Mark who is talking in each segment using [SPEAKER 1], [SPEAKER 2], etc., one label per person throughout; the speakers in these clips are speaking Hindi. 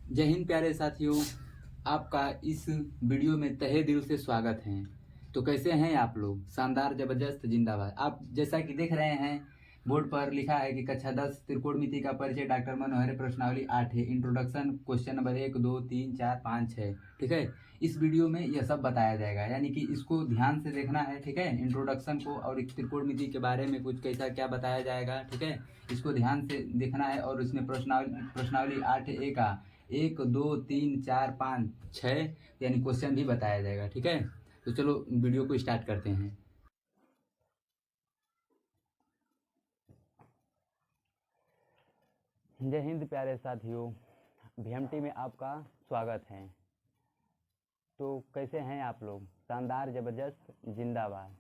[SPEAKER 1] जय हिंद प्यारे साथियों, आपका इस वीडियो में तहे दिल से स्वागत है। तो कैसे हैं आप लोग? शानदार, जबरदस्त, जिंदाबाद। आप जैसा कि देख रहे हैं बोर्ड पर लिखा है कि कक्षा 10 त्रिकोणमिति का परिचय डॉक्टर मनोहर प्रश्नावली 8 है। Introduction question number 1 2 3 4 5 6। ठीक है, इस वीडियो में यह सब बताया जाएगा, यानी कि इसको ध्यान से देखना है। ठीक है, इंट्रोडक्शन को और त्रिकोणमिति के बारे में कुछ कैसा क्या बताया जाएगा। ठीक है, इसको ध्यान से देखना है। और इसमें प्रश्नावली 8A का 1 2 3 4 5 6 यानी क्वेश्चन भी बताया जाएगा। ठीक है, तो चलो वीडियो को स्टार्ट करते हैं।
[SPEAKER 2] जय हिंद प्यारे साथियों, बीएमटी में आपका स्वागत है। तो कैसे हैं आप लोग? शानदार, जबरदस्त, जिंदाबाद।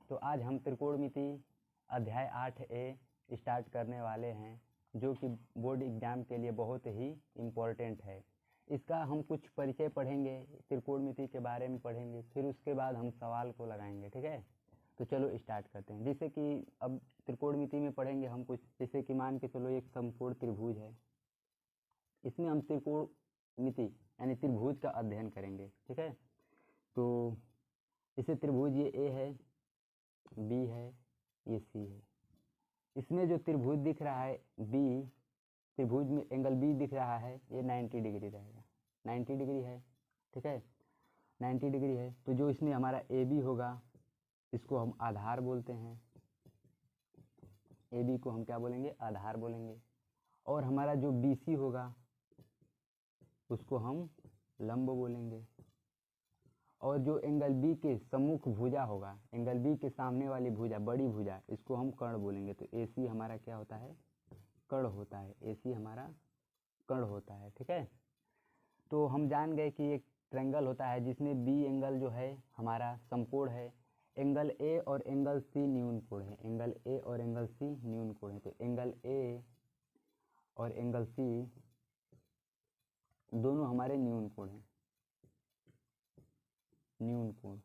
[SPEAKER 2] तो आज हम त्रिकोणमिति अध्याय 8A स्टार्ट करने वाले हैं, जो कि बोर्ड एग्जाम के लिए बहुत ही इम्पोर्टेंट है। इसका हम कुछ परिचय पढ़ेंगे, त्रिकोणमिति के बारे में पढ़ेंगे, फिर उसके बाद हम सवाल को लगाएंगे। ठीक है, तो चलो स्टार्ट करते हैं। जैसे कि अब त्रिकोणमिति में पढ़ेंगे हम कुछ, जैसे कि मान के चलो एक समकोण त्रिभुज है। इसमें हम त्रिकोणमिति यानी त्रिभुज का अध्ययन करेंगे। ठीक है, तो इसे त्रिभुज ये ए है, बी है, ये सी है। इसमें जो त्रिभुज दिख रहा है बी, त्रिभुज में एंगल बी दिख रहा है, ये 90 डिग्री रहेगा। 90 डिग्री है। ठीक है, 90 डिग्री है। तो जो इसमें हमारा ए बी होगा, इसको हम आधार बोलते हैं। ए बी को हम क्या बोलेंगे? आधार बोलेंगे। और हमारा जो बी सी होगा, उसको हम लंब बोलेंगे। और जो एंगल बी के सम्मुख भुजा होगा, एंगल बी के सामने वाली भुजा, बड़ी भुजा, इसको हम कर्ण बोलेंगे। तो ए सी हमारा क्या होता है? कर्ण होता है। ए सी हमारा कर्ण होता है। ठीक है, तो हम जान गए कि एक ट्रायंगल होता है जिसमें बी एंगल जो है हमारा समकोण है। एंगल ए और एंगल सी न्यून कोण है। एंगल ए और एंगल सी न्यून कोण है। तो एंगल ए और एंगल सी दोनों हमारे न्यून कोण हैं। न्यून कोण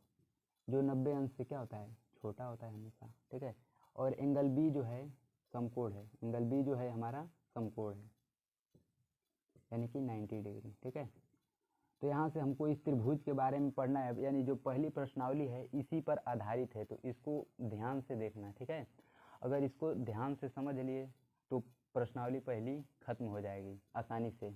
[SPEAKER 2] जो 90 अंश से क्या होता है? छोटा होता है हमेशा। ठीक है, और एंगल बी जो है समकोण है। एंगल बी जो है हमारा समकोण है, यानी कि 90 डिग्री। ठीक है, तो यहाँ से हमको इस त्रिभुज के बारे में पढ़ना है, यानी जो पहली प्रश्नावली है इसी पर आधारित है, तो इसको ध्यान से देखना है। ठीक है, अगर इसको ध्यान से समझ लिए तो प्रश्नावली पहली खत्म हो जाएगी आसानी से।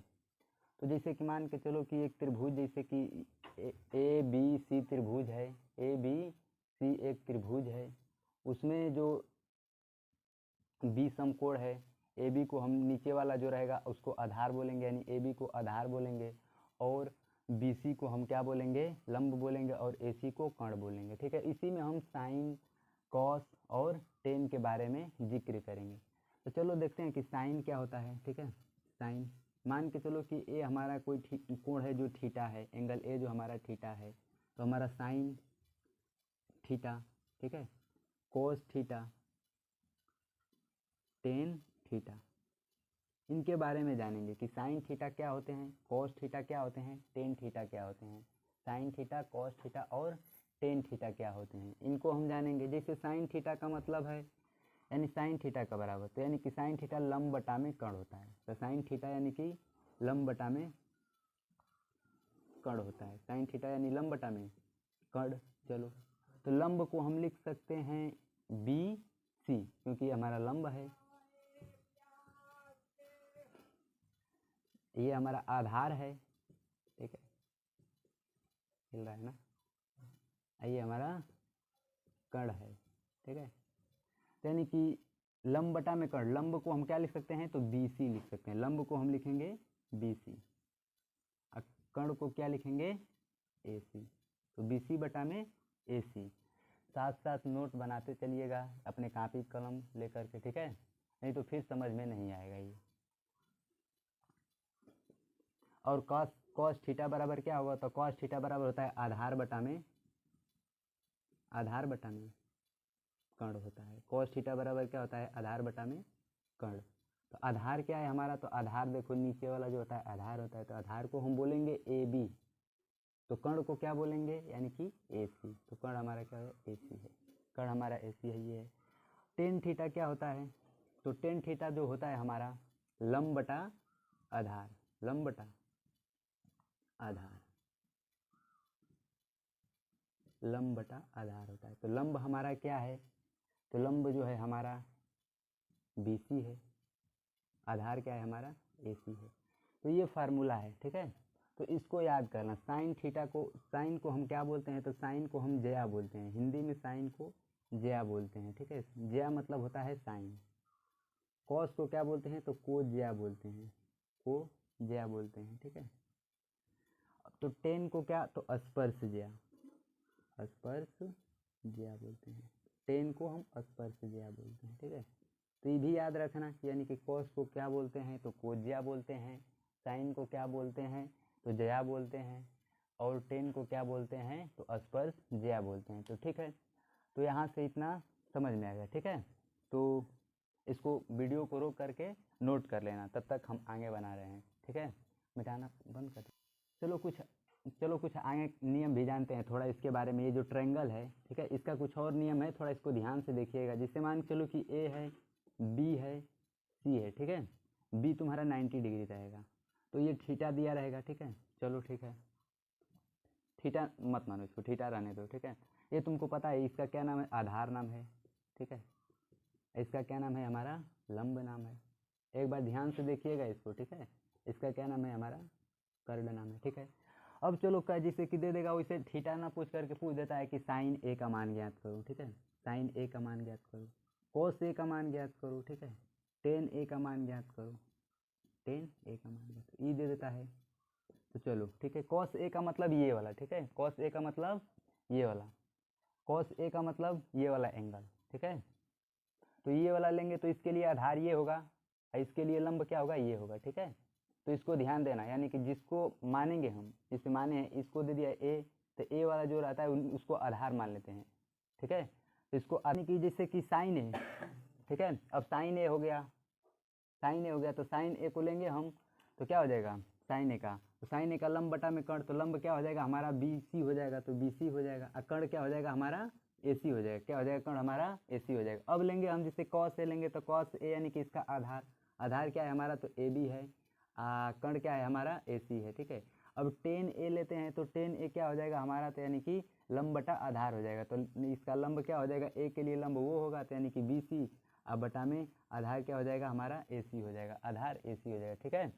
[SPEAKER 2] तो जैसे कि मान के चलो कि एक त्रिभुज, जैसे कि ए बी सी त्रिभुज है। ए बी सी एक त्रिभुज है, उसमें जो बी समकोण है, ए बी को हम नीचे वाला जो रहेगा उसको आधार बोलेंगे, यानी ए बी को आधार बोलेंगे। और बी सी को हम क्या बोलेंगे? लंब बोलेंगे। और ए सी को कर्ण बोलेंगे। ठीक है, इसी में हम साइन, कॉस और टेन के बारे में जिक्र करेंगे। तो चलो देखते हैं कि साइन क्या होता है। ठीक है, साइन, मान के चलो कि ए हमारा कोई कोण है जो थीटा है, एंगल ए जो हमारा थीटा है, तो हमारा साइन थीटा। ठीक है, कोस थीटा, टेन थीटा, इनके बारे में जानेंगे कि साइन थीटा क्या होते हैं, कॉस थीटा क्या होते हैं, टेन थीटा क्या होते हैं। साइन थीटा, कॉस थीटा और टेन थीटा क्या होते हैं, इनको हम जानेंगे। जैसे साइन थीटा का मतलब है, यानी साइन थीटा का बराबर, तो यानी कि साइन थीटा लंब बटा में कर्ण होता है। तो साइन थीटा यानी कि लंब बटा में कर्ण होता है। साइन थीटा यानी लंब बटा में कर्ण। चलो, तो लंब को हम लिख सकते हैं बी सी, क्योंकि हमारा लंब है। ये हमारा आधार है। ठीक है, हिल रहा है ना? ये हमारा कर्ण है। ठीक है, तो यानी कि लंब बटा में कर्ण, लंब को हम क्या लिख सकते हैं? तो बी सी लिख सकते हैं। लंब को हम लिखेंगे बी सी, और कर्ण को क्या लिखेंगे? ए सी। तो बी सी बटा में ए सी। साथ साथ नोट बनाते चलिएगा अपने कापी कलम लेकर के। ठीक है, नहीं तो फिर समझ में नहीं आएगा ये। और कॉस कॉस थीटा बराबर क्या होगा? तो कॉस थीटा बराबर होता है आधार बटा में, आधार बटा में कर्ण होता है। कॉस थीटा बराबर क्या होता है? आधार बटा में कर्ण। तो आधार क्या है हमारा? तो आधार देखो नीचे वाला जो होता है आधार होता है, तो आधार को हम बोलेंगे ए बी। तो कर्ण को क्या बोलेंगे? यानी कि ए सी। तो कर्ण हमारा क्या है? ए सी है। कर्ण हमारा ए सी है, ये है। टेन थीटा क्या होता है? तो टेन थीटा जो होता है हमारा लंब बटा आधार, लंब बटा आधार, लंब बटा आधार होता है। तो लंब हमारा क्या है, तो लंब जो है हमारा BC है, आधार क्या है हमारा AC है। तो ये फार्मूला है, ठीक है। तो इसको याद करना, साइन थीटा को, साइन को हम क्या बोलते हैं, तो साइन को हम ज्या बोलते हैं, हिंदी में साइन को ज्या बोलते हैं, ठीक है। ज्या मतलब होता है साइन। कॉस को क्या बोलते हैं, तो को ज्या बोलते हैं, को ज्या बोलते हैं, ठीक है। तो टेन को क्या, तो स्पर्श ज्या, स्पर्श ज्या बोलते हैं। टेन को हम स्पर्श ज्या बोलते हैं, ठीक है। तो ये भी याद रखना, यानी कि कॉस को क्या बोलते हैं, तो कोज्या बोलते हैं, साइन को क्या बोलते हैं, तो ज्या बोलते हैं, और टेन को क्या बोलते हैं, तो स्पर्श ज्या बोलते हैं। तो ठीक है, तो यहाँ से इतना समझ में आ गया, ठीक है। तो इसको वीडियो को रोक करके नोट कर लेना, तब तक हम आगे बना रहे हैं, ठीक है। मिटाना बंद कर। चलो कुछ आगे नियम भी जानते हैं थोड़ा इसके बारे में। ये जो ट्रायंगल है, ठीक है, इसका कुछ और नियम है, थोड़ा इसको ध्यान से देखिएगा। जिससे मान के चलो कि ए है, बी है, सी है, ठीक है। बी तुम्हारा 90 डिग्री रहेगा, तो ये थीटा दिया रहेगा, ठीक है। चलो ठीक है, थीटा मत मानो इसको, थीटा रहने दो, ठीक है। ये तुमको पता है इसका क्या नाम है, आधार नाम है, ठीक है। इसका क्या नाम है, हमारा लंब नाम है। एक बार ध्यान से देखिएगा इसको, ठीक है। इसका क्या नाम है, हमारा कर्ड नाम है, ठीक है। अब चलो का जिसे कि दे देगा वैसे थीटा ना पूछ करके पूछ देता है कि साइन ए का मान ज्ञात करो, ठीक है। साइन ए का मान ज्ञात करो, कोस ए का मान ज्ञात करो, ठीक है। टेन ए का मान ज्ञात करो, टेन ए का मान ज्ञात करो, ये दे देता है। तो चलो ठीक है, कॉस ए का मतलब ये वाला, ठीक है। कॉस ए का मतलब ये वाला, कॉस ए का मतलब ये वाला एंगल, ठीक है। तो ये वाला लेंगे तो इसके लिए आधार ये होगा, और इसके लिए लंब क्या होगा, ये होगा, ठीक है। तो इसको ध्यान देना, यानी कि जिसको मानेंगे हम, जिसे माने हैं इसको दे दिया ए, तो ए वाला जो रहता है उसको आधार मान लेते हैं, ठीक है। तो इसको यानी कि जैसे कि साइन ए, ठीक है। अब साइन ए हो गया, साइन ए हो गया, तो साइन ए को लेंगे हम, तो क्या हो जाएगा साइन ए का, तो साइन ए का लंब बटा में कर्ण, तो लंब क्या हो जाएगा हमारा BC हो जाएगा, तो BC हो जाएगा। और कर्ण क्या हो जाएगा हमारा AC हो जाएगा, क्या हो जाएगा कर्ण हमारा AC हो जाएगा। अब लेंगे हम जिससे कॉस ए लेंगे, तो कॉस ए यानी कि इसका आधार, आधार क्या है हमारा, तो AB है, कर्ण क्या है हमारा AC है, ठीक है। अब टेन ए लेते हैं, तो टेन ए क्या हो जाएगा हमारा, तो यानी कि लंब बटा आधार हो जाएगा। तो इसका लंब क्या हो जाएगा, ए के लिए लंब वो होगा, तो यानी कि BC, अब बटा में आधार क्या हो जाएगा हमारा AC हो जाएगा, आधार AC हो जाएगा, ठीक है।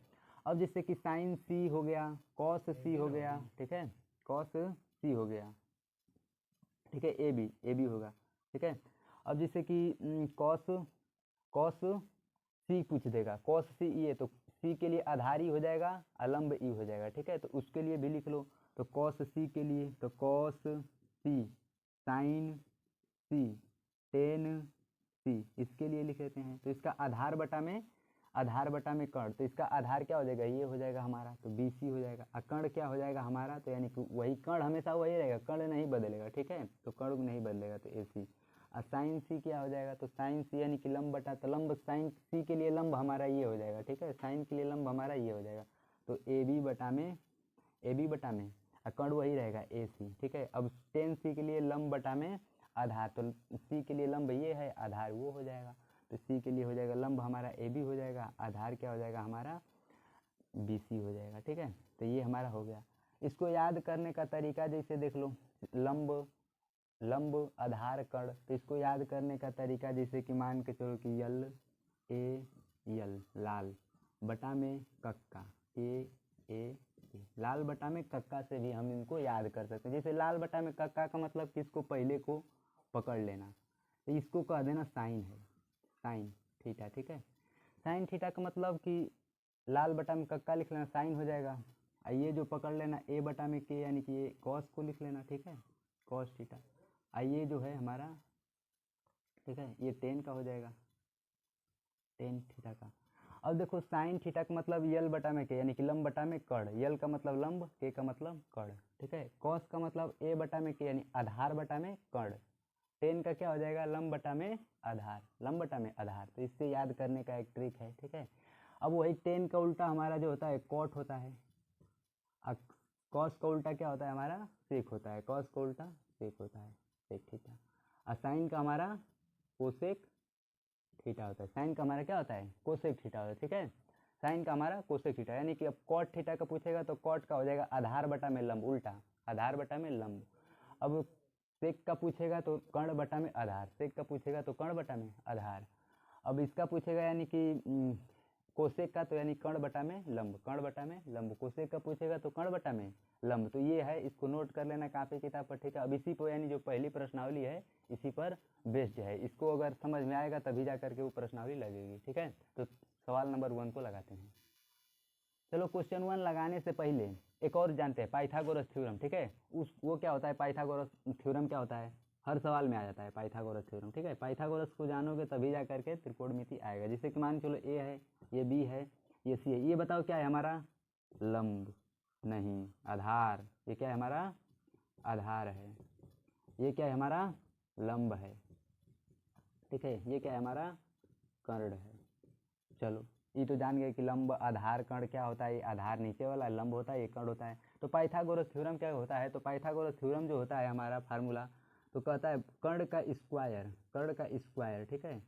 [SPEAKER 2] अब जैसे कि साइन C हो गया, कॉस C हो गया, ठीक है, कॉस C हो गया, ठीक है। ए बी होगा, ठीक है। अब जैसे कि कॉस C पूछ देगा, कॉस C ये, तो C के लिए आधार ही हो जाएगा, लंब E हो जाएगा, ठीक है। तो उसके लिए भी लिख लो, तो कॉस C के लिए, तो cos C, sine C, tan C, इसके लिए लिख लेते हैं। तो इसका आधार बटा में, आधार बटा में कर्ण, तो इसका आधार क्या हो जाएगा, ये हो जाएगा हमारा, तो BC हो जाएगा। और कर्ण क्या हो जाएगा हमारा, तो यानी कि वही कर्ण हमेशा वही रहेगा, कर्ण नहीं बदलेगा, ठीक है। तो कर्ण नहीं बदलेगा, तो AC। और साइन C क्या हो जाएगा, तो साइन C यानी कि लंब बटा, तो लंब साइन C के लिए लंब हमारा ये हो जाएगा, ठीक है। साइन के लिए लंब हमारा ये हो जाएगा, तो AB बटा में, AB बटा में, और कर्ण वही रहेगा AC, ठीक है। अब टेन C के लिए लंब बटा में आधार, तो C के लिए लंब ये है, आधार वो हो जाएगा। तो C के लिए हो जाएगा लंब हमारा AB हो जाएगा, आधार क्या हो जाएगा हमारा BC हो जाएगा, ठीक है। तो ये हमारा हो गया। इसको याद करने का तरीका जैसे देख लो, लंब, लंब आधार कर्ण, तो इसको याद करने का तरीका जैसे कि मान के चलो कि LAL, लाल बटा में कक्का, A लाल बटा में कक्का से भी हम इनको याद कर सकते हैं। जैसे लाल बटा में कक्का का मतलब किसको पहले को पकड़ लेना, तो इसको कह देना साइन है, साइन थीटा, ठीक है। साइन थीटा का मतलब कि लाल बटा में कक्का लिख लेना, साइन हो जाएगा। और ये जो पकड़ लेना A बटा में K, यानी कि ये कॉस को लिख लेना, ठीक है, कॉस थीटा। और ये जो है हमारा, ठीक है, ये टेन का हो जाएगा, टेन थीटा का। अब देखो साइन थीटा का मतलब यल बटा में के, यानी कि लंब बटा में कर्ण, यल का मतलब लंब, के का मतलब कर्ण, ठीक है। कॉस का मतलब ए बटा में के, यानी आधार बटा में कर्ण। टेन का क्या हो जाएगा, लंब बटा में आधार, लंब बटा में आधार। तो इससे याद करने का एक ट्रिक है, ठीक है। अब वही टेन का उल्टा हमारा जो होता है कॉट होता है, कॉस का उल्टा क्या होता है हमारा सेक होता है, कॉस का उल्टा सेक होता है, सेक थीटा। और साइन का हमारा कोसेक थीटा होता है, साइन का हमारा क्या होता है कोसेक थीटा होता है, ठीक है। साइन का हमारा कोसेक थीटा, यानी कि अब कॉट थीटा का पूछेगा तो कॉट का हो जाएगा आधार बटा में लंब, उल्टा आधार बटा में लंब। अब सेक का पूछेगा तो कर्ण बटा में आधार, सेक का पूछेगा तो कर्ण बटा में आधार। अब इसका पूछेगा यानी कि कोसेक का, तो यानी कर्ण बटा में लंब, कर्ण बटा में लंब। कोसेक का पूछेगा तो कर्ण बटा में लंब। तो ये है, इसको नोट कर लेना कापी किताब पर, ठीक है। अब इसी पर यानी जो पहली प्रश्नावली है इसी पर बेस्ड है, इसको अगर समझ में आएगा तभी जा करके वो प्रश्नावली लगेगी, ठीक है। तो सवाल नंबर 1 को लगाते हैं। चलो क्वेश्चन 1 लगाने से पहले एक और जानते हैं, पाइथागोरस थ्योरम, ठीक है। वो क्या होता है, पाइथागोरस थ्योरम क्या होता है, हर सवाल में आ जाता है पाइथागोरस थ्योरम, ठीक है। पाइथागोरस को जानोगे तभी जा करके त्रिकोणमिति आएगा। जैसे कि मान चलो ए है, ये बी है, ये सी है, ये बताओ क्या है हमारा, लंब नहीं आधार। ये क्या है हमारा, आधार है। ये क्या है हमारा, लंब है, ठीक है। ये क्या है हमारा, कर्ण है। चलो ये तो जान गए कि लंब आधार कर्ण क्या होता है, ये आधार नीचे वाला लंब होता है, ये कर्ण होता है। तो पाइथागोरस थ्योरम क्या होता है, तो पाइथागोरस थ्योरम जो होता है हमारा फार्मूला, तो कहता है कर्ण का स्क्वायर, कर्ण का स्क्वायर, ठीक है,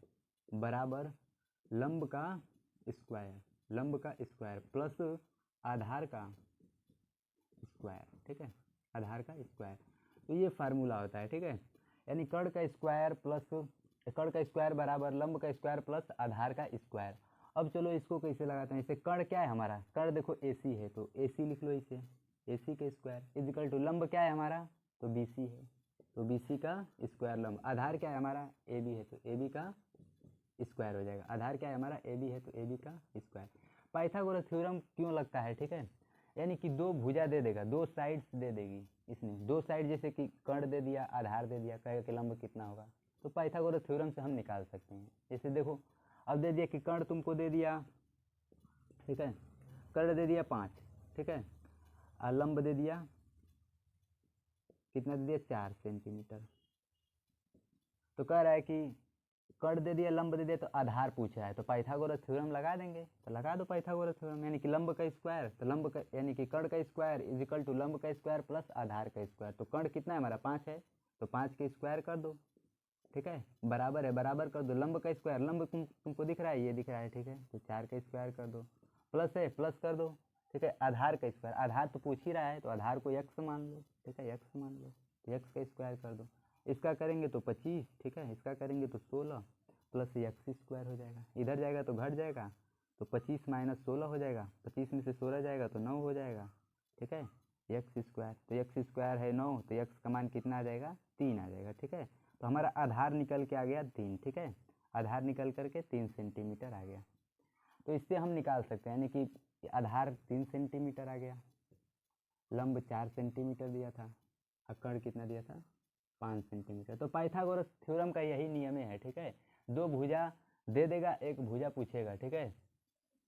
[SPEAKER 2] बराबर लंब का स्क्वायर, लंब का स्क्वायर प्लस आधार का स्क्वायर, ठीक है, आधार का स्क्वायर। तो ये फार्मूला होता है, ठीक है। यानी कर्ण का स्क्वायर प्लस, कर्ण का स्क्वायर बराबर लंब का स्क्वायर प्लस आधार का स्क्वायर। अब चलो इसको कैसे लगाते हैं, इसे कर्ण क्या है हमारा, कर्ण देखो AC है तो AC लिख लो इसे, AC का स्क्वायर इजिकल टू लंब क्या है हमारा, तो BC है, तो BC का स्क्वायर लंब। आधार क्या है हमारा, AB है तो AB का स्क्वायर हो जाएगा। आधार क्या है हमारा, AB है तो AB का स्क्वायर। पाइथागोरस थ्योरम क्यों लगता है, ठीक है, यानी कि दो भुजा दे देगा, दो साइड्स दे देगी इसमें, दो साइड जैसे कि कर्ण दे दिया, आधार दे दिया, कहेगा कि लंब कितना होगा, तो पाइथागोरस थ्योरम से हम निकाल सकते हैं। जैसे देखो अब दे दिया कि कर्ण तुमको दे दिया, ठीक है, कर्ण दे दिया 5, ठीक है, और लंब दे दिया कितना दे दिया, 4 सेंटीमीटर। तो कह रहा है कि कर्ण दे दिया, लंब दे दिया, तो आधार पूछ रहा है, तो पाइथागोरस थ्योरम लगा देंगे, तो लगा दो पाइथागोरस थ्योरम, यानी कि लंब का स्क्वायर, तो लंब का यानी कि कर्ण का स्क्वायर इजिकल टू लंब का स्क्वायर प्लस आधार का स्क्वायर। तो कर्ण कितना है हमारा, 5 है, तो 5 के स्क्वायर कर दो, ठीक है, बराबर है, बराबर कर दो लंब का स्क्वायर, लंब तुमको दिख रहा है, ये दिख रहा है, ठीक है, तो 4 का स्क्वायर कर दो, प्लस है प्लस कर दो, ठीक है, आधार का स्क्वायर, आधार तो पूछ ही रहा है तो आधार को x मान लो, ठीक है, x मान लो, तो x का स्क्वायर कर दो। इसका करेंगे तो 25, ठीक है, इसका करेंगे तो 16 प्लस एक्स स्क्वायर हो जाएगा, इधर जाएगा तो घट जाएगा, तो 25 माइनस 16 हो जाएगा, 25 में से 16 जाएगा तो 9 हो जाएगा, ठीक है, एक्स स्क्वायर, तो एक्स स्क्वायर है 9, तो एक्स का मान कितना आ जाएगा, 3 आ जाएगा, ठीक है। तो हमारा आधार निकल के आ गया 3, ठीक है, आधार निकल करके 3 सेंटीमीटर आ गया। तो इससे हम निकाल सकते हैं, यानी कि आधार 3 सेंटीमीटर आ गया, लंब 4 सेंटीमीटर दिया था, और कर्ण कितना दिया था, 5 सेंटीमीटर। तो पाइथागोरस थ्योरम का यही नियम है, ठीक है, दो भुजा दे देगा, एक भुजा पूछेगा, ठीक है,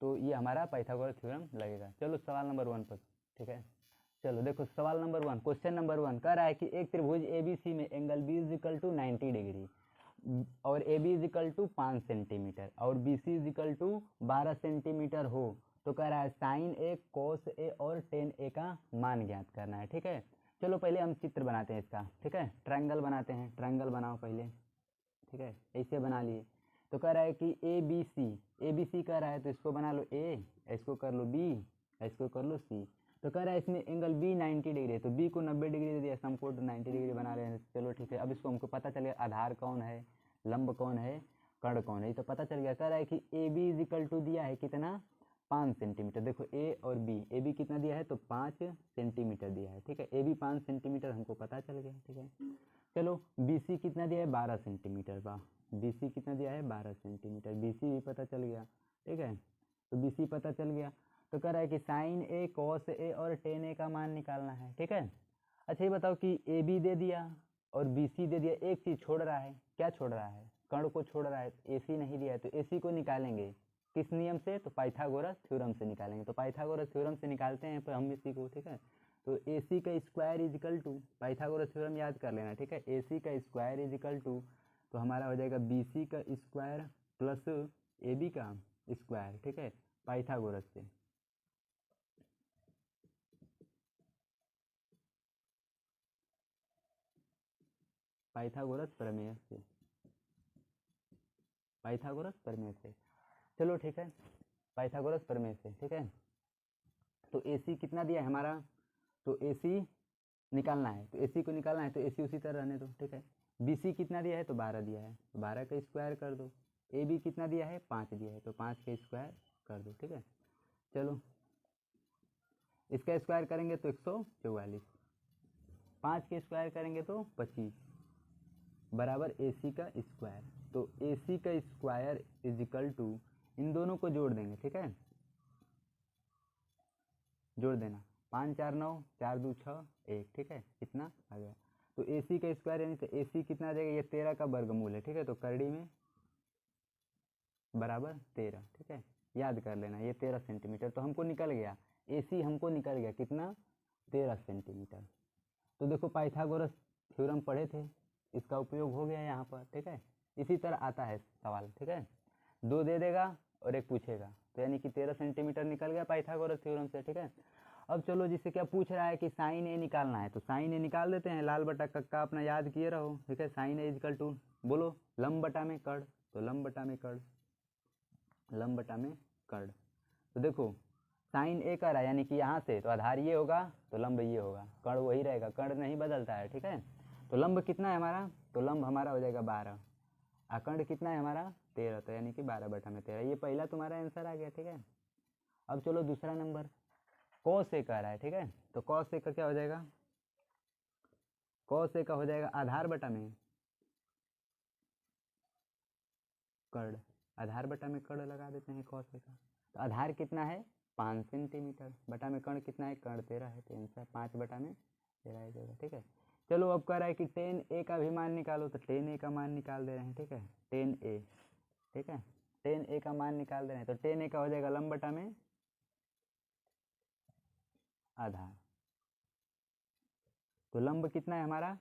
[SPEAKER 2] तो ये हमारा पाइथागोरस थ्योरम लगेगा। चलो सवाल नंबर 1 पर, ठीक है। चलो देखो सवाल नंबर 1, क्वेश्चन नंबर 1 कह रहा है कि एक त्रिभुज ABC में angle B equal to 90 degree और AB इजिकल टू 5 सेंटीमीटर और BC इजिकल टू 12 सेंटीमीटर हो, तो कह रहा है साइन A cos A और tan A का मान ज्ञात करना है, ठीक है। चलो पहले हम चित्र बनाते हैं इसका, ठीक है, ट्रायंगल बनाते हैं, ट्रायंगल बनाओ पहले, ठीक है, ऐसे बना लिए। तो कह रहा है कि ABC कह रहा है, तो इसको बना लो A, इसको कर लो B, इसको कर लो C। तो कह रहा है इसमें एंगल B 90 डिग्री है, तो B को 90 डिग्री दे दिया, हमको 90 डिग्री बना रहे हैं। चलो ठीक है, अब इसको हमको पता चल गया आधार कौन है, लंब कौन है, कर्ण कौन है, ये तो पता चल गया। कह रहा है कि AB इजिकल टू दिया है कितना, 5 सेंटीमीटर। देखो A और B, AB कितना दिया है, तो 5 सेंटीमीटर दिया है, ठीक है, AB 5 सेंटीमीटर हमको पता चल गया, ठीक है। चलो BC कितना दिया है, 12 सेंटीमीटर, वाह, BC कितना दिया है, 12 सेंटीमीटर, BC भी पता चल गया, ठीक है, तो BC पता चल गया। तो कह रहा है कि साइन A cos A और tan A का मान निकालना है, ठीक है। अच्छा ये बताओ कि AB दे दिया और BC दे दिया, एक चीज़ छोड़ रहा है, क्या छोड़ रहा है, कर्ण को छोड़ रहा है, AC नहीं दिया है, तो AC को निकालेंगे किस नियम से, तो पाइथागोरस थ्योरम से निकालेंगे। तो पाइथागोरस थ्योरम से निकालते हैं पर हम इसी को, ठीक है। तो AC का square equal to, Pythagoras theorem याद कर लेना, ठीक है, AC का स्क्वायर इजिकल टू, तो हमारा हो जाएगा BC का स्क्वायर प्लस AB का स्क्वायर, ठीक है, पाइथागोरस से। पाइथागोरस प्रमेय से, पाइथागोरस प्रमेय से। चलो ठीक है, पाइथागोरस प्रमेय से, ठीक है। तो AC कितना दिया है हमारा, तो AC निकालना है, तो AC को निकालना है तो AC उसी तरह रहने दो, ठीक है। BC कितना दिया है, तो 12 दिया है, तो 12 का स्क्वायर कर दो। AB कितना दिया है, 5 दिया है, तो 5 का स्क्वायर कर दो, ठीक है। चलो इसका स्क्वायर करेंगे तो 144, 5 के स्क्वायर करेंगे तो 25 बराबर AC का स्क्वायर। तो AC का स्क्वायर इज इक्वल टू, इन दोनों को जोड़ देंगे, ठीक है, जोड़ देना, 5 4 9, 4 2 6 1, ठीक है, इतना आ गया। तो AC का स्क्वायर यानी तो AC कितना आ जाएगा, ये 13 का वर्गमूल है, ठीक है, तो करड़ी में बराबर 13, ठीक है, याद कर लेना ये 13 सेंटीमीटर तो हमको निकल गया, AC हमको निकल गया कितना, 13 सेंटीमीटर। तो देखो पाइथागोरस थ्योरम पढ़े थे, इसका उपयोग हो गया यहाँ पर, ठीक है। इसी तरह आता है सवाल, ठीक है, 2 दे देगा और 1 पूछेगा, तो यानी कि 13 सेंटीमीटर निकल गया पाइथागोरस थ्योरम से, ठीक है। अब चलो जिससे क्या पूछ रहा है कि साइन ए निकालना है, तो साइन ए निकाल देते हैं, लाल बटा कक्का अपना याद किए रहो, ठीक है। साइन ए इजकल टू, बोलो लंब बटा में कड़, तो लंब बटा में कड़, लंब बटा में कड़। तो देखो साइन ए कर रहा है यानी कि यहाँ से तो आधार ये होगा तो लंब ये होगा, कर्ण वही रहेगा, कर्ण नहीं बदलता है, ठीक है। तो लंब कितना है हमारा, तो लंब हमारा हो जाएगा 12, कर्ण कितना है हमारा 13, तो यानी कि 12 बटा में 13, ये पहला तुम्हारा आंसर आ गया, ठीक है। अब चलो दूसरा नंबर, कॉस ए कह रहा है, ठीक है, तो कॉस ए का क्या हो जाएगा, कॉस ए का हो जाएगा आधार बटा में कर्ण, आधार बटा में कर्ण लगा देते हैं कॉस ए का। तो आधार कितना है 5 सेंटीमीटर, बटा में कर्ण कितना है, कर्ण 13 है, तो आंसर 5 बटा में 13 आ जाएगा, ठीक है। चलो अब कह रहा है कि टेन ए का भी मान निकालो, तो टेन ए का मान निकाल दे रहे हैं, ठीक है, टेन ए, ठीक है, टेन ए का मान निकाल दे रहे हैं, तो टेन ए का हो जाएगा लंब बटा में आधार। तो लंब कितना है हमारा,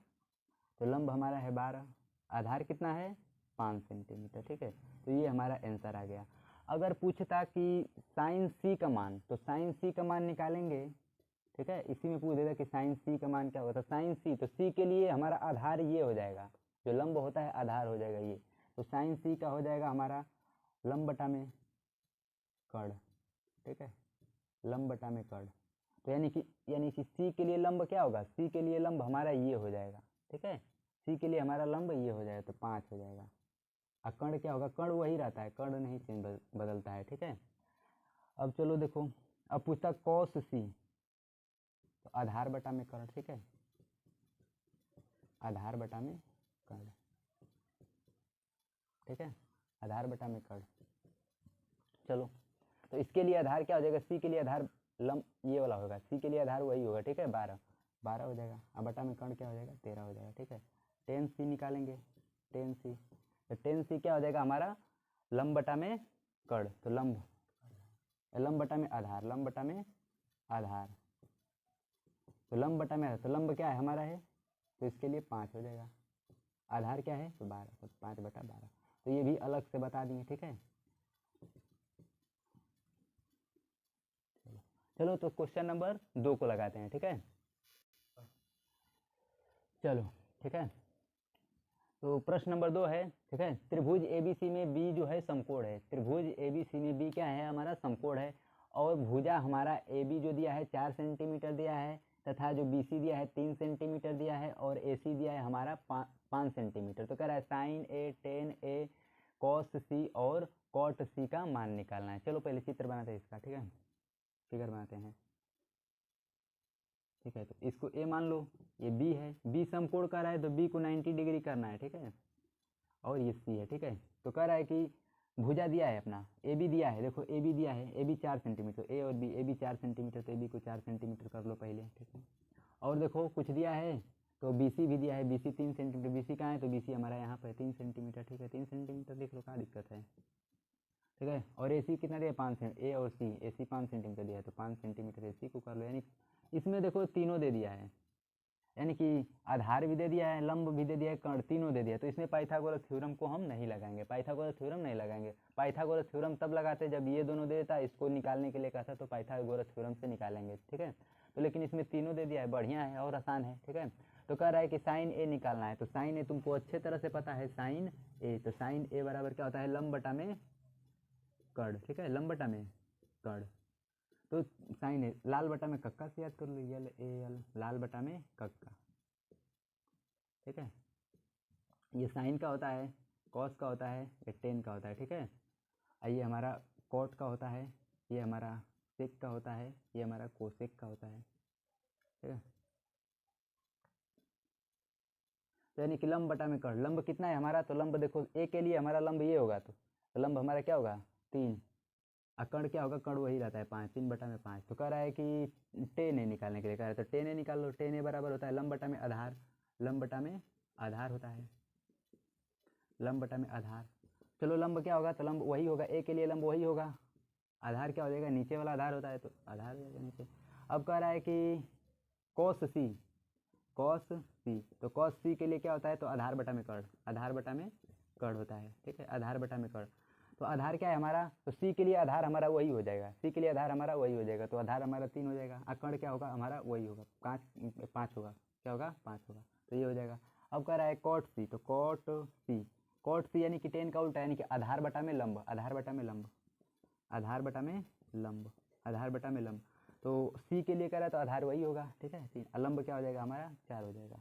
[SPEAKER 2] तो लंब हमारा है 12, आधार कितना है 5 सेंटीमीटर, ठीक है। तो ये हमारा आंसर आ गया। अगर पूछता कि साइन सी का मान, तो साइन सी का मान निकालेंगे, ठीक है, इसी में पूछ देता कि साइन सी का मान क्या होगा, तो साइन सी, तो सी के लिए हमारा आधार ये हो जाएगा, जो लंब होता है आधार हो जाएगा ये, तो साइन सी का हो जाएगा हमारा लंब बटा में कर्ण, ठीक है, लंब बटा में कर्ण। तो यानी कि सी के लिए लंब क्या होगा, सी के लिए लंब हमारा ये हो जाएगा, ठीक है, सी के लिए हमारा लंब ये हो जाएगा, तो 5 हो जाएगा। और कर्ण क्या होगा, कर्ण वही रहता है, कर्ण नहीं चेंज बदलता है, ठीक है। अब चलो देखो, अब पूछता कॉस सी, तो आधार बटा में कर्ण, ठीक है, आधार बटा में कर्ण, ठीक है, आधार बटा में कर्ण। चलो तो इसके लिए आधार क्या हो जाएगा, सी के लिए आधार लंब ये वाला होगा, सी के लिए आधार वही होगा, ठीक है, 12 हो जाएगा, और बटा में कर्ण क्या हो जाएगा 13 हो जाएगा, ठीक है। टेन सी निकालेंगे, टेन सी, तो टेन सी क्या हो जाएगा हमारा लंब बटा में कर्ण, तो लंब बटा में आधार, लंब बटा में आधार, तो लंब बटा में, तो लंब क्या है हमारा है, तो इसके लिए 5 हो जाएगा, आधार क्या है तो 12, तो 5 बटा 12, तो ये भी अलग से बता दिए, ठीक है। चलो तो क्वेश्चन नंबर 2 को लगाते हैं, ठीक है, चलो ठीक है। तो प्रश्न नंबर 2 है, ठीक है, त्रिभुज ABC में B जो है समकोण है, त्रिभुज ABC में B क्या है हमारा समकोण है, और भुजा हमारा AB जो दिया है 4 सेंटीमीटर दिया है, तथा जो BC दिया है 3 सेंटीमीटर दिया है, और AC दिया है हमारा 5 सेंटीमीटर। तो कह रहा है sine A, tan A, cos C और कॉट C का मान निकालना है। चलो पहले चित्र बनाते हैं इसका, ठीक है, फिगर बनाते हैं, ठीक है। तो इसको A मान लो, ये B है, B समकोण कर रहा है तो B को 90 डिग्री करना है, ठीक है, और ये C है, ठीक है। तो कह रहा है कि भुजा दिया है अपना AB दिया है, देखो AB दिया है, AB 4 सेंटीमीटर, A और B, AB 4 सेंटीमीटर, तो AB को 4 सेंटीमीटर कर लो पहले, ठीक है। और देखो कुछ दिया है तो BC भी दिया है, BC 3 सेंटीमीटर, BC कहाँ है तो BC हमारा यहाँ पर 3 सेंटीमीटर, ठीक है, 3 सेंटीमीटर लिख लो, क्या दिक्कत है, ठीक है। और AC कितना दिया 5 सेंटीमीटर, A और C, AC 5 सेंटीमीटर दिया है, तो 5 सेंटीमीटर AC को कर लो, यानी इसमें देखो तीनों दे दिया है, यानी कि आधार भी दे दिया है, लंब भी दे दिया है, कर्ण तीनों दे दिया है, तो इसमें पाइथागोरस थ्योरम को हम नहीं लगाएंगे, पाइथागोरस थ्योरम नहीं लगाएंगे। पाइथागोरस थ्योरम तब लगाते जब ये दोनों दे देता, इसको निकालने के लिए कहता तो पाइथागोरस थ्योरम से निकालेंगे, ठीक है। तो लेकिन इसमें तीनों दे दिया है, बढ़िया है और आसान है, ठीक है। तो कह रहा है कि साइन ए निकालना है, तो साइन ए तुमको अच्छे तरह से पता है, साइन ए, तो साइन ए बराबर क्या होता है लंब बटा में कर्ण, ठीक है, लंब बटा में कर्ण। तो साइन है लाल बटा में कक्का से याद कर लो, यल ए एल, लाल बटा में कक्का, ठीक है। ये साइन का होता है, कॉस का होता है, ये टेन का होता है, ठीक है। ये हमारा कॉट का होता है, ये हमारा सेक का होता है, ये हमारा कोसेक का होता है, ठीक है। तो यानी कि लंब बटा में कर्ण, लंब कितना है हमारा, तो लंब देखो ए के लिए हमारा लंब ये होगा, तो लंब हमारा क्या होगा 3, और कर्ण क्या होगा, कर्ण वही रहता है 5, 3 बटा में 5। तो कह रहा है कि टेन ए निकालने के लिए कह रहा है, तो टेन ए निकाल लो। टेन ए बराबर होता है लंब बटा में आधार, लंब बटा में आधार होता है, लंब बटा में आधार। चलो लंब क्या होगा, तो लंब वही होगा, ए के लिए लंब वही होगा, आधार क्या हो जाएगा, नीचे वाला आधार होता है तो आधार हो जाएगा नीचे। अब कह रहा है कि कॉस सी, कॉस सी, तो कॉस सी के लिए क्या होता है, तो आधार बटा में कर्ण, आधार बटा में कर्ण होता है, ठीक है, आधार बटा में कर्ण। तो आधार क्या है हमारा, तो सी के लिए आधार हमारा वही हो जाएगा, सी के लिए आधार हमारा वही हो जाएगा, तो आधार हमारा 3 हो जाएगा, और कर्ण क्या होगा हमारा वही होगा, 5 होगा, क्या होगा 5 होगा, तो ये हो जाएगा। अब कह रहा है कॉट सी, तो कॉट सी, कॉट सी यानी कि टेन का उल्टा, यानी कि आधार बटा में लंब, आधार बटा में लंब, आधार बटा में लंब, आधार बटा में लंब। तो सी के लिए कह रहा है तो आधार वही होगा, ठीक है, 3, लंब क्या हो जाएगा हमारा 4 हो जाएगा,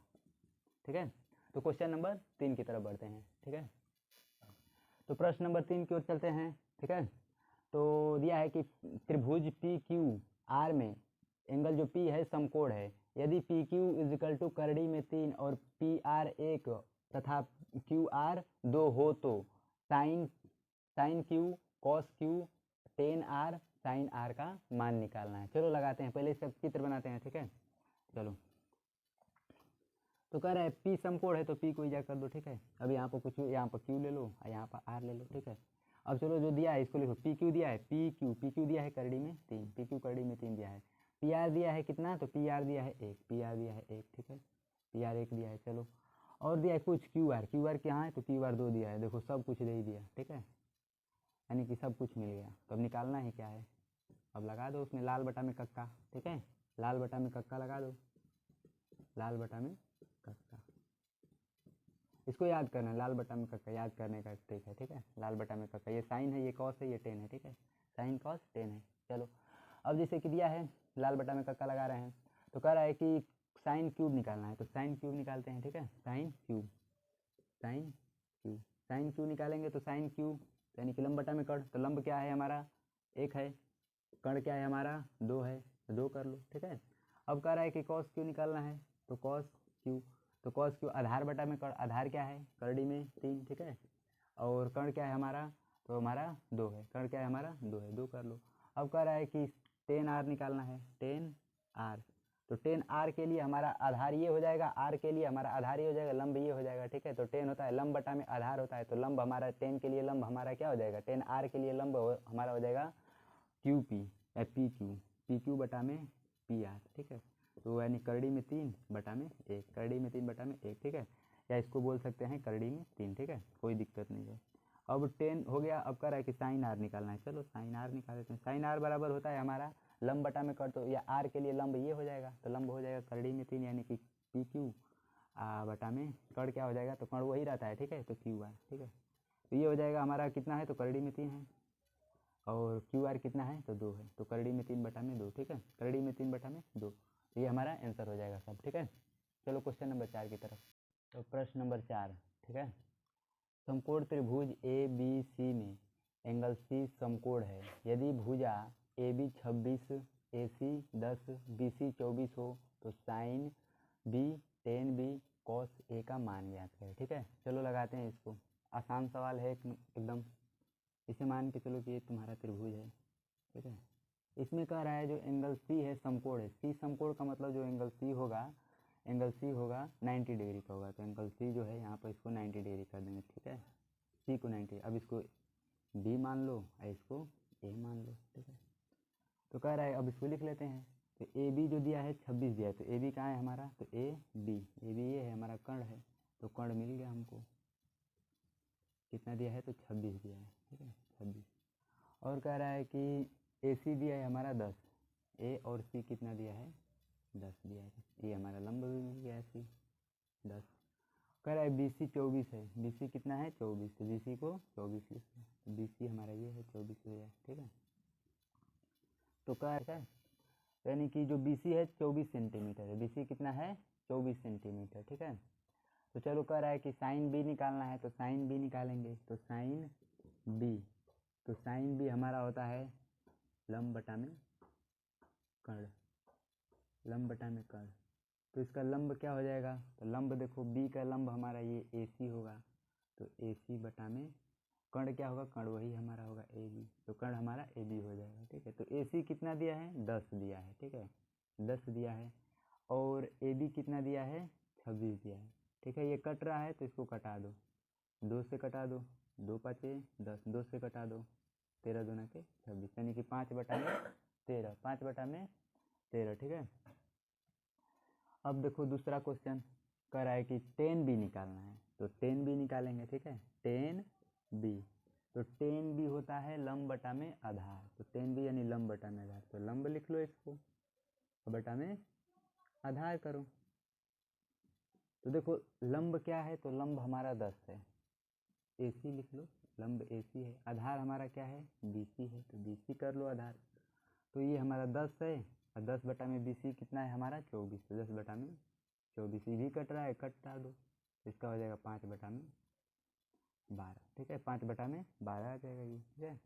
[SPEAKER 2] ठीक है। तो क्वेश्चन नंबर 3 की तरफ बढ़ते हैं, ठीक है। तो प्रश्न नंबर 3 की ओर चलते हैं, ठीक है। तो दिया है कि त्रिभुज पी क्यू आर में एंगल जो पी है समकोण है, यदि P Q is equal to करड़ी में 3 और पी आर 1 तथा क्यू आर 2 हो, तो sine sine Q cos Q tan R sine R का मान निकालना है। चलो लगाते हैं, पहले इसका चित्र बनाते हैं, ठीक है। चलो, तो कह रहा है पी समकोण है, तो पी को इजा कर दो, ठीक है। अब यहाँ पर कुछ, यहाँ पर क्यू ले लो और यहाँ पर आर ले लो, ठीक है। अब चलो जो दिया है इसको लिखो, पी क्यू दिया है, पी क्यू दिया है करड़ी में 3, पी क्यू करड़ी में 3 दिया है। पी आर दिया है कितना, तो पी आर दिया है 1, पी आर दिया है 1, ठीक है, पी आर 1 दिया है। चलो, और दिया है कुछ क्यू आर कहाँ है, तो क्यू आर 2 दिया है, देखो सब कुछ दे ही दिया, ठीक है, यानी कि सब कुछ मिल गया। तो अब निकालना है क्या है, अब लगा दो उसमें लाल बटा में कक्का, ठीक है, लाल बटा में कक्का लगा दो, लाल बटा में कक्का, इसको याद करना है, लाल बटा में कक्का याद करने का ट्रिक है, ठीक है। लाल बटा में कक्का, ये साइन है, ये कॉस है, ये टेन है, ठीक है, साइन कॉस टेन है। चलो, अब जैसे कि दिया है लाल बटा में कक्का लगा रहे हैं, तो कह रहा है कि साइन क्यूब निकालना है, तो साइन क्यूब निकालते हैं, ठीक है, sine cube, sine cube, sine cube निकालेंगे तो साइन क्यूब यानी कि लंब बटा में कर्ण, तो लंब क्या है हमारा 1 है, कर्ण क्या है हमारा 2 है, तो 2 कर लो, ठीक है। अब कह रहा है कि कॉस क्यू निकालना है, तो कॉस क्यू, तो कॉस क्यू आधार बटा में कर्ण, आधार क्या है करड़ी में 3, ठीक है, और कर्ण क्या है हमारा, तो हमारा 2 है, कर्ण क्या है हमारा 2 है, 2 कर लो। अब कह रहा है कि टेन आर निकालना है, टेन आर, तो टेन आर के लिए हमारा आधार ये हो जाएगा, आर के लिए हमारा आधार ये हो जाएगा, लंब ये हो जाएगा, ठीक है। तो टेन होता है लंब बटा में आधार होता है, तो लंब हमारा टेन के लिए लंब हमारा क्या हो जाएगा, टेन आर के लिए लंब हमारा हो जाएगा क्यू पी या पी क्यू बटा में पी आर, ठीक है। तो यानी करड़ी में 3 बटा में 1, करड़ी में 3 बटा में 1, ठीक है, या इसको बोल सकते हैं करड़ी में 3, ठीक है, कोई दिक्कत नहीं है। अब 10 हो गया। अब कह रहा है कि साइन आर निकालना है, चलो साइन आर निकाल देते हैं। साइन आर बराबर होता है हमारा लंब बटा में कर, तो या आर के लिए लंब ये हो जाएगा, तो लंब हो जाएगा करड़ी में 3 यानी कि पी क्यू बटा में कर्ण क्या हो जाएगा, तो कर्ण वही रहता है, ठीक है, तो क्यू आर, ठीक है। तो ये हो जाएगा हमारा कितना है, तो करड़ी में 3 है, और क्यू आर कितना है, तो 2 है, तो करड़ी में 3 बटा में 2, ठीक है, करड़ी में 3 बटा में 2, तो ये हमारा आंसर हो जाएगा सब, ठीक है। चलो क्वेश्चन नंबर 4 की तरफ। तो प्रश्न नंबर 4, ठीक है, समकोण त्रिभुज ए बी सी में एंगल सी समकोण है, यदि भुजा A B 26, A C 10, B C 24 हो, तो sine B tan B cos A का मान ज्ञात करें, ठीक है। चलो लगाते हैं इसको, आसान सवाल है एकदम। इसे मान के चलो कि ये तुम्हारा त्रिभुज है, ठीक है। इसमें कह रहा है जो एंगल सी है समकोण है, सी समकोण का मतलब जो एंगल सी होगा 90 डिग्री का होगा, तो एंगल सी जो है यहाँ पर इसको 90 डिग्री कर देंगे, ठीक है, सी को 90। अब इसको बी मान लो और इसको ए मान लो, ठीक है। तो कह रहा है अब इसको लिख लेते हैं, तो ए बी जो दिया है 26 दिया है, तो ए बी कहाँ है हमारा, तो ए बी ये है हमारा कर्ण है, तो कर्ण मिल गया हमको, कितना दिया है, तो 26 दिया है, ठीक है, 26। और कह रहा है कि ए सी दिया है हमारा 10, ए और सी कितना दिया है 10 दिया है, ये हमारा लंब भी मिल गया है सी 10। कह रहा है बी सी 24 है, बी सी कितना है 24, तो बी सी को 24 लिखते हैं, तो बी सी हमारा ये है 24 हो जाए, ठीक है। तो क्या है, यानी कि जो बी सी है 24 सेंटीमीटर है, बी सी कितना है 24 सेंटीमीटर, ठीक है। तो चलो कह रहा है कि साइन बी निकालना है, तो साइन बी निकालेंगे, तो साइन बी, तो साइन बी हमारा होता है लंब बटा में कर्ण, लंब बटा में कर्ण। तो इसका लंब क्या हो जाएगा, तो लंब देखो बी का लंब हमारा ये ए सी होगा, तो ए सी बटा में कर्ण क्या होगा, कर्ण वही हमारा होगा ए बी, तो कर्ण हमारा ए बी हो जाएगा, ठीक है। तो ए सी कितना दिया है 10 दिया है, ठीक है, 10 दिया है, और ए बी कितना दिया है 26 दिया है, ठीक है। ये कट रहा है तो इसको कटा दो, 2 से कटा दो, 2 पाँचे 10, 2 से कटा दो, 13 दूना के 26, यानी कि 5 बटा में 13, 5 बटा में 13, ठीक है। अब देखो दूसरा क्वेश्चन कह रहा है कि टेन बी निकालना है, तो टेन बी निकालेंगे, ठीक है, टेन बी, तो टेन बी होता है लंब बटा में आधार, तो टेन बी यानी लंब बटा में आधार, तो लंब लिख लो इसको, बटा में आधार करो। तो देखो लंब क्या है, तो लंब हमारा 10 है, ए सी लिख लो, लंब ए सी है, आधार हमारा क्या है बी सी है, तो बी सी कर लो आधार। तो ये हमारा 10 है, और 10 बटा में बी सी कितना है हमारा 24, तो 10 बटा में 24, ये भी कट रहा है, कटा दो, इसका हो जाएगा 5 बटा में 12, ठीक है, 5 बटा में 12 आ जाएगा ये, ठीक है।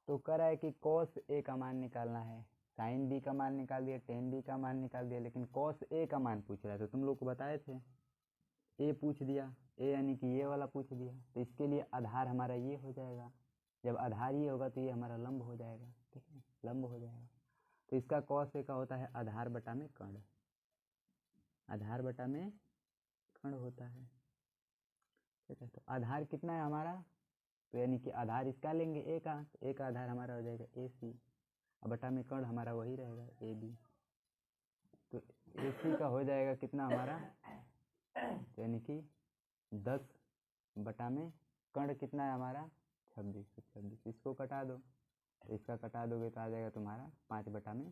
[SPEAKER 2] तो कह रहा है कि कॉस ए का मान निकालना है, साइन बी का मान निकाल दिया, टेन बी का मान निकाल दिया, लेकिन कॉस ए का मान पूछ रहा है, तो तुम लोग को बताए थे, ए पूछ दिया, ए यानी कि ये वाला पूछ दिया, तो इसके लिए आधार हमारा ये हो जाएगा, जब आधार ये होगा तो ये हमारा लंब हो जाएगा, ठीक है, लंब हो जाएगा। तो इसका कॉस ए का होता है आधार बटा में कर्ण, आधार बटा में कर्ण होता है, ठीक है। तो आधार कितना है हमारा, तो यानी कि आधार इसका लेंगे ए का, तो ए का आधार हमारा हो जाएगा ए सी, और बटा में कर्ण हमारा वही रहेगा ए बी, तो ए सी का हो जाएगा कितना हमारा, तो यानी कि 10 बटा में कर्ण कितना है हमारा 26, 26, इसको कटा दो, तो इसका कटा दोगे तो आ जाएगा तुम्हारा 5 बटा में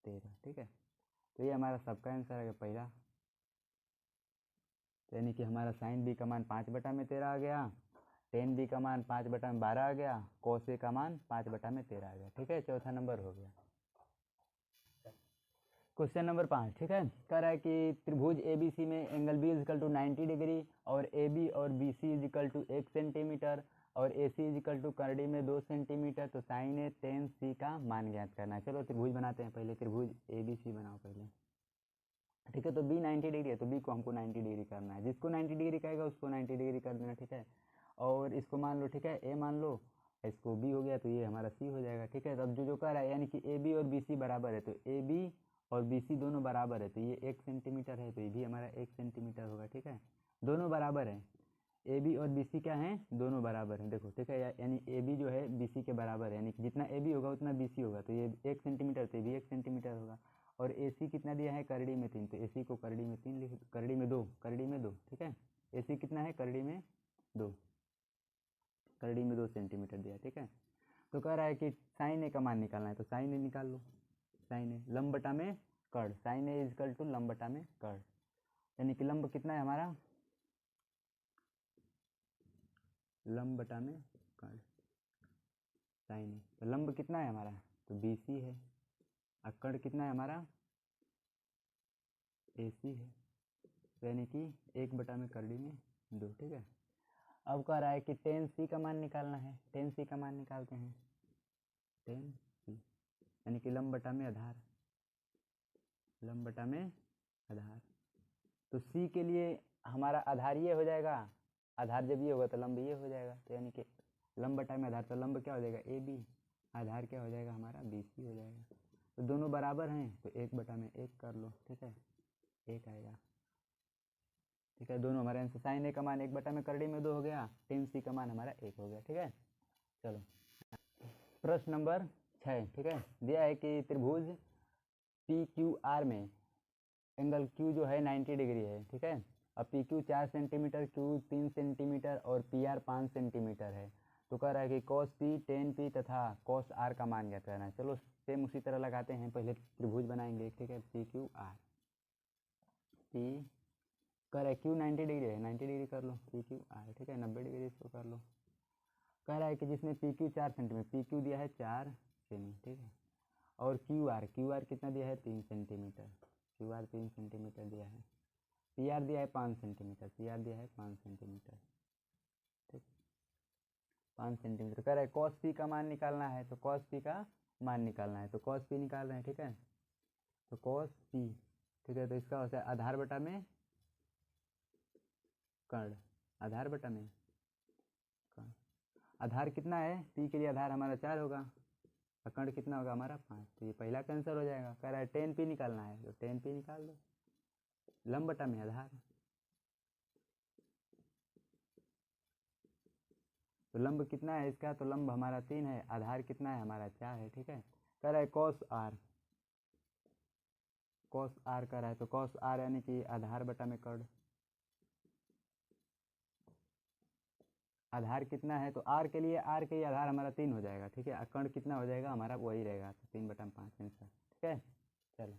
[SPEAKER 2] 13, ठीक है। तो ये हमारा सबका आंसर है पहला, तो यानी कि हमारा साइन बी का मान 5 बटा में 13 आ गया, टेन बी का मान 5 बटा में 12 आ गया, कॉस ए का मान 5 बटा में 13 आ गया, ठीक है, चौथा नंबर हो गया। क्वेश्चन नंबर 5, ठीक है, कह रहा है कि त्रिभुज ए बी सी में angle B equal to 90 degree, और ए बी और B C equal to 1 centimetre, और ए सी इजिकल टू करड़ी में 2 सेंटीमीटर, तो साइन ए टेन सी का मान ज्ञात करना है। चलो त्रिभुज बनाते हैं, पहले त्रिभुज ए बी सी बनाओ पहले, ठीक है। तो बी 90 डिग्री है, तो बी को हमको 90 डिग्री करना है, जिसको 90 डिग्री कहेगा उसको 90 डिग्री कर देना, ठीक है। और इसको मान लो, ठीक है, ए मान लो, इसको बी हो गया, तो ये हमारा सी हो जाएगा, ठीक है। तो अब जो कह रहा है यानी कि ए बी और बी सी बराबर है, तो ए बी और बी सी दोनों बराबर है, तो ये 1 सेंटीमीटर है, तो ये भी हमारा 1 सेंटीमीटर होगा, ठीक है, दोनों बराबर है, ए बी और बी सी क्या है दोनों बराबर हैं, देखो, ठीक है, यानी ए बी जो है बी सी के बराबर है, यानी कि जितना ए बी होगा उतना बी सी होगा, तो ये 1 सेंटीमीटर, तो ये भी 1 सेंटीमीटर होगा। और ए सी कितना दिया है करड़ी में 3, तो ए सी को करड़ी में 3 लिख, करड़ी में 2, करड़ी में 2, ठीक है, ए सी कितना है करड़ी में 2, करड़ी में 2 सेंटीमीटर दिया, ठीक है। तो कह रहा है कि साइन ए का मान निकालना है, तो साइन ए निकाल लो, साइन ए लंब बटा में कर्ण, साइन ए इजकल टू लंब बटा में कर्ण, यानी कि लंब कितना है हमारा, लंब बटा में कर्ण, साइन ए, तो लंब कितना है हमारा, तो बी सी है, और कर्ण कितना है हमारा ए सी है, तो यानी कि 1 बटा में करड़ी में 2, ठीक है। अब कह रहा है कि टेन सी का मान निकालना है, टेन सी का मान निकालते हैं, टेन सी यानी कि लंब बटा में आधार, लंब बटा में आधार, तो सी के लिए हमारा आधार ये हो जाएगा, आधार जब ये होगा तो लंब ये हो जाएगा, तो यानी कि लंब बटा में आधार, तो लंब क्या हो जाएगा ए बी, आधार क्या हो जाएगा हमारा बी सी हो जाएगा, तो दोनों बराबर हैं, तो 1 बटा में 1 कर लो, ठीक है, 1 आएगा, ठीक है। दोनों हमारे आंसर, साइन ए का मान 1 बटा में करड़ी में 2 हो गया, टेन सी का मान हमारा 1 हो गया, ठीक है। चलो प्रश्न नंबर 6, ठीक है, दिया है कि त्रिभुज पी क्यू आर में एंगल क्यू जो है 90 डिग्री है, ठीक है, अब P Q 4 centimetre, Q 3 centimetre और पी आर 5 सेंटीमीटर है, तो कह रहा है कि कॉस पी टेन पी तथा कॉस आर का मान ज्ञात करना है। चलो सेम उसी तरह लगाते हैं, पहले त्रिभुज बनाएंगे, ठीक है, पी क्यू आर, पी कह रहा है क्यू 90 डिग्री है, 90 डिग्री कर लो, पी क्यू आर, ठीक है, 90 डिग्री इसको कर लो। कह रहा है कि जिसमें P Q 4 centimetre, P Q दिया है 4 सेमी, ठीक है, और क्यू आर कितना दिया है 3 सेंटीमीटर, क्यू आर 3 सेंटीमीटर दिया है। पी आर दिया है 5 सेंटीमीटर, पी आर दिया है 5 सेंटीमीटर, ठीक 5 सेंटीमीटर। कह रहा है कॉस पी का मान निकालना है, तो कॉस पी का मान निकालना है, तो कॉस पी निकाल रहे हैं, ठीक है। तो कॉस पी, ठीक है, तो इसका होता है आधार बटा में कर्ण, आधार बटा में कर्ण। आधार कितना है, पी के लिए आधार हमारा 4 होगा और कर्ण कितना होगा हमारा 5, तो ये पहला कैंसर हो जाएगा। कह रहा है 10 पी निकालना है, तो 10 पी निकाल दो, लंब बटा में आधार, तो लंब कितना है इसका, तो लंब हमारा 3 है, आधार कितना है हमारा 4 है, ठीक है। कह रहा है कॉस आर, कॉस आर कर रहा है, तो कॉस आर यानी कि आधार बटा में कर्ण, आधार कितना है, तो आर के लिए आधार हमारा 3 हो जाएगा, ठीक है। कर्ण कितना हो जाएगा हमारा, वही रहेगा, तो 3/5 आंसर, ठीक है। चलो।